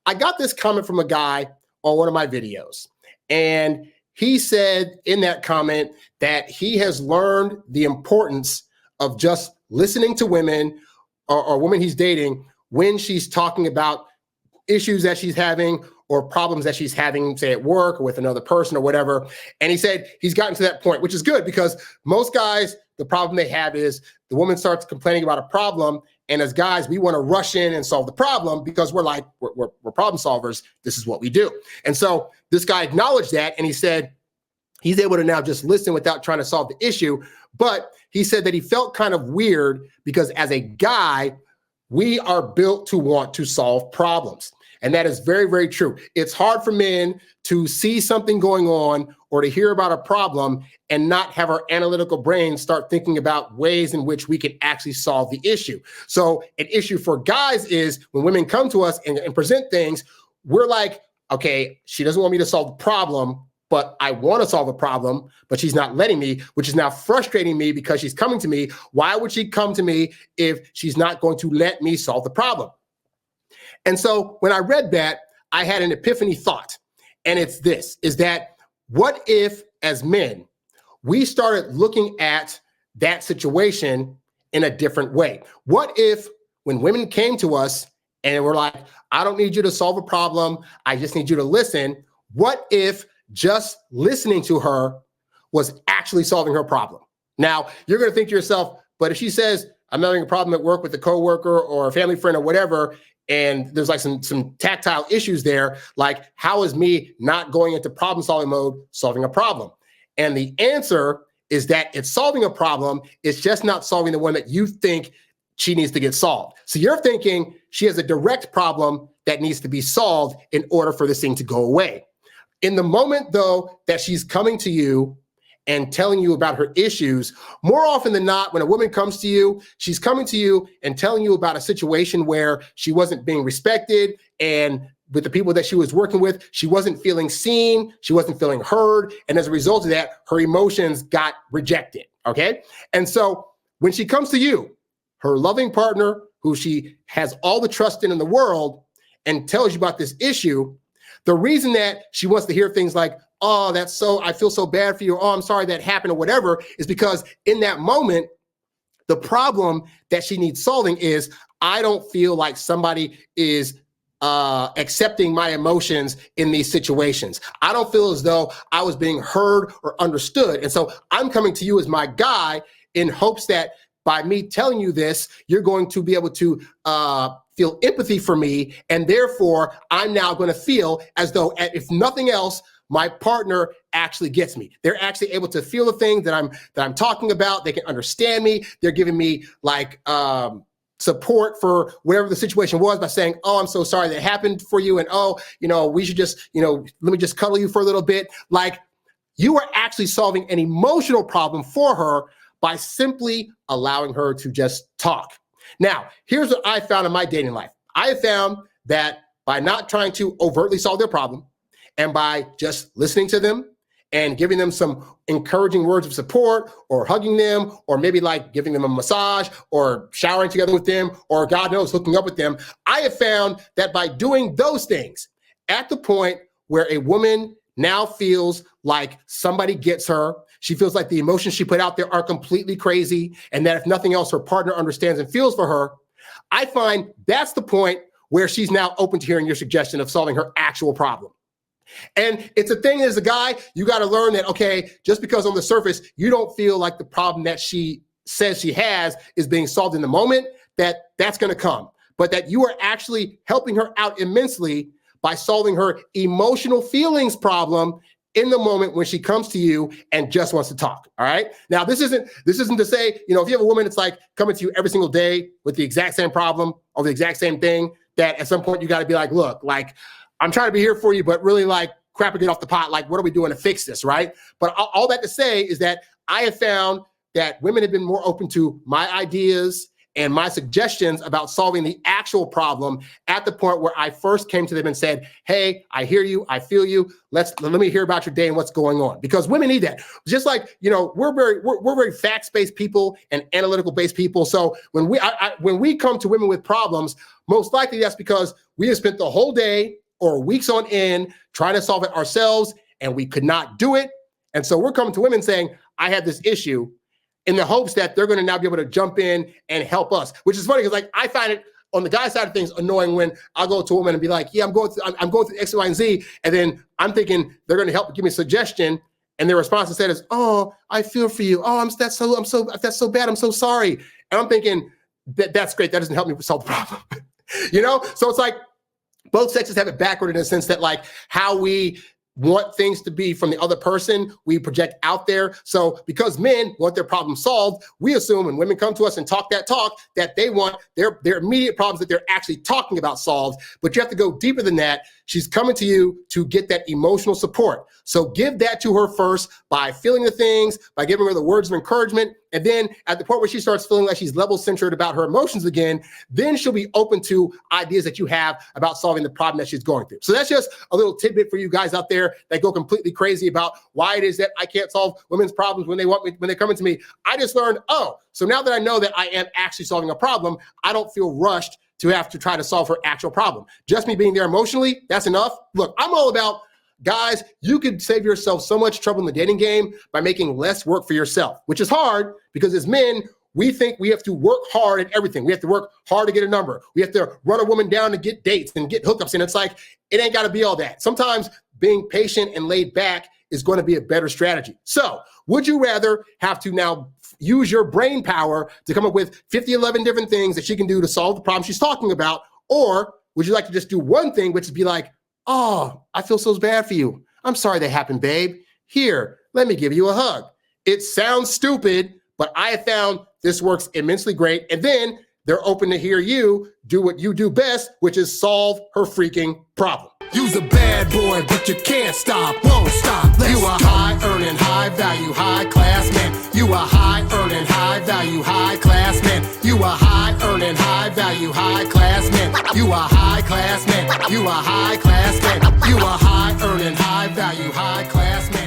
I got this comment from a guy on one of my videos, and he said in that comment that he has learned the importance of just listening to women or women he's dating when she's talking about issues that she's having or problems that she's having, say at work or with another person or whatever. And he said he's gotten to that point, which is good because most guys, the problem they have is the woman starts complaining about a problem. And as guys, we want to rush in and solve the problem because we're like, we're problem solvers. This is what we do. And so this guy acknowledged that. And he said he's able to now just listen without trying to solve the issue. But he said that he felt kind of weird because as a guy, we are built to want to solve problems. And that is very, very true. It's hard for men to see something going on or to hear about a problem and not have our analytical brain start thinking about ways in which we can actually solve the issue. So an issue for guys is when women come to us and present things, we're like, okay, she doesn't want me to solve the problem, but I want to solve a problem, but she's not letting me, which is now frustrating me because she's coming to me. Why would she come to me if she's not going to let me solve the problem? And so when I read that, I had an epiphany thought. And it's this, is that what if as men, we started looking at that situation in a different way? What if when women came to us and were like, I don't need you to solve a problem, I just need you to listen. What if just listening to her was actually solving her problem? Now, you're going to think to yourself, but if she says, I'm having a problem at work with a coworker or a family friend or whatever, and there's like some tactile issues there, like how is me not going into problem solving mode solving a problem? And the answer is that it's solving a problem. It's just not solving the one that you think she needs to get solved. So you're thinking she has a direct problem that needs to be solved in order for this thing to go away. In the moment, though, that she's coming to you and telling you about her issues, more often than not, when a woman comes to you, she's coming to you and telling you about a situation where she wasn't being respected, and with the people that she was working with, she wasn't feeling seen, she wasn't feeling heard, and as a result of that, her emotions got rejected, okay? And so when she comes to you, her loving partner, who she has all the trust in the world, and tells you about this issue, the reason that she wants to hear things like, oh, I feel so bad for you, oh, I'm sorry that happened or whatever, is because in that moment, the problem that she needs solving is, I don't feel like somebody is accepting my emotions in these situations. I don't feel as though I was being heard or understood. And so I'm coming to you as my guy in hopes that by me telling you this, you're going to be able to feel empathy for me. And therefore, I'm now going to feel as though, if nothing else, my partner actually gets me. They're actually able to feel the thing that I'm talking about. They can understand me. They're giving me like support for whatever the situation was by saying, oh, I'm so sorry that happened for you. And, oh, we should just, let me just cuddle you for a little bit. Like, you are actually solving an emotional problem for her by simply allowing her to just talk. Now, here's what I found in my dating life. I have found that by not trying to overtly solve their problem, and by just listening to them and giving them some encouraging words of support, or hugging them, or maybe like giving them a massage, or showering together with them, or God knows, hooking up with them, I have found that by doing those things, at the point where a woman now feels like somebody gets her, she feels like the emotions she put out there are completely crazy, and that if nothing else, her partner understands and feels for her, I find that's the point where she's now open to hearing your suggestion of solving her actual problem. And it's a thing as a guy, you got to learn that, okay, just because on the surface, you don't feel like the problem that she says she has is being solved in the moment, that's going to come, but that you are actually helping her out immensely by solving her emotional feelings problem in the moment when she comes to you and just wants to talk. All right. Now, this isn't to say, if you have a woman that's like coming to you every single day with the exact same problem or the exact same thing, that at some point you got to be like, look, like, I'm trying to be here for you, but really like crap or get off the pot. Like, what are we doing to fix this, right? But all that to say is that I have found that women have been more open to my ideas and my suggestions about solving the actual problem at the point where I first came to them and said, hey, I hear you, I feel you. Let me hear about your day and what's going on. Because women need that. Just like, we're very facts-based people and analytical-based people. So when we come to women with problems, most likely that's because we have spent the whole day or weeks on end trying to solve it ourselves, and we could not do it. And so we're coming to women saying, I have this issue, in the hopes that they're going to now be able to jump in and help us, which is funny because I find it on the guy side of things annoying when I'll go to a woman and be like, yeah, I'm going through X, Y, and Z. And then I'm thinking they're going to help give me a suggestion. And their response instead is, oh, I feel for you. Oh, that's so bad. I'm so sorry. And I'm thinking that's great. That doesn't help me solve the problem. So it's like both sexes have it backward in the sense that like how we want things to be from the other person, we project out there. So because men want their problem solved, we assume when women come to us and talk that they want their immediate problems that they're actually talking about solved. But you have to go deeper than that. She's coming to you to get that emotional support. So give that to her first by feeling the things, by giving her the words of encouragement. And then at the point where she starts feeling like she's level-centered about her emotions again, then she'll be open to ideas that you have about solving the problem that she's going through. So that's just a little tidbit for you guys out there that go completely crazy about why it is that I can't solve women's problems when they're coming to me. I just learned, so now that I know that I am actually solving a problem, I don't feel rushed to have to try to solve her actual problem. Just me being there emotionally, that's enough. Look, I'm all about, guys, you could save yourself so much trouble in the dating game by making less work for yourself, which is hard because as men, we think we have to work hard at everything. We have to work hard to get a number. We have to run a woman down to get dates and get hookups. And it's like, it ain't got to be all that. Sometimes being patient and laid back is going to be a better strategy. So would you rather have to now use your brain power to come up with 11 different things that she can do to solve the problem she's talking about? Or would you like to just do one thing, which is be like, oh, I feel so bad for you. I'm sorry that happened, babe. Here, let me give you a hug. It sounds stupid, but I have found this works immensely great. And then they're open to hear you do what you do best, which is solve her freaking problem. You's a bad boy, but you can't stop, won't stop. You a high-earning, high-value, high-class man. You a high-earning, high-value, high-class man. You a high-earning, high-value, high-class man. You a high-class man. You a high-class man. You a high-earning, high-value, high-class man.